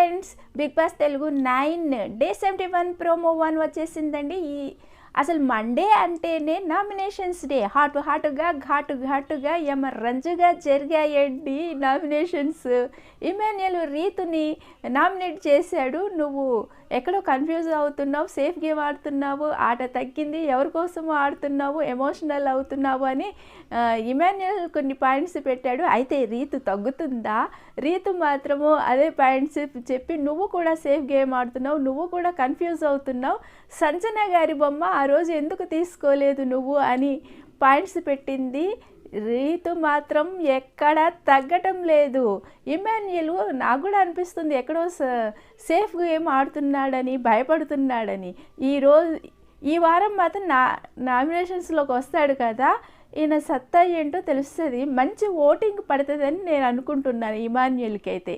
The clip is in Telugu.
Friends, Bigg Boss Telugu 9 day 71 promo 1 వచ్చేసిందండి. అసలు మండే అంటేనే నామినేషన్స్ డే. హాటుగా ఘాటుగా యమరంజుగా జరిగాయండి నామినేషన్స్. ఇమాన్యుయల్ రీతుని నామినేట్ చేశాడు. నువ్వు ఎక్కడో కన్ఫ్యూజ్ అవుతున్నావు, సేఫ్ గేమ్ ఆడుతున్నావు, ఆట తగ్గింది, ఎవరి కోసం ఆడుతున్నావు, ఎమోషనల్ అవుతున్నావు అని ఇమాన్యుయల్ కొన్ని పాయింట్స్ పెట్టాడు. అయితే రీతు తగ్గుతుందా? రీతు మాత్రము అదే పాయింట్స్ చెప్పి నువ్వు కూడా సేఫ్ గేమ్ ఆడుతున్నావు, నువ్వు కూడా కన్ఫ్యూజ్ అవుతున్నావు, సంజన గారి బొమ్మ ఆ రోజు ఎందుకు తీసుకోలేదు నువ్వు అని పాయింట్స్ పెట్టింది. రీతు మాత్రం ఎక్కడ తగ్గటం లేదు. ఇమాన్యుయల్ నాకు కూడా అనిపిస్తుంది ఎక్కడో సేఫ్ గేమ్ ఆడుతున్నాడని, భయపడుతున్నాడని. ఈ వారం మాత్రం నామినేషన్స్లోకి వస్తాడు కదా, ఈయన సత్తా ఏంటో తెలుస్తుంది. మంచి ఓటింగ్ పడుతుందని నేను అనుకుంటున్నాను ఇమాన్యుయల్కి అయితే.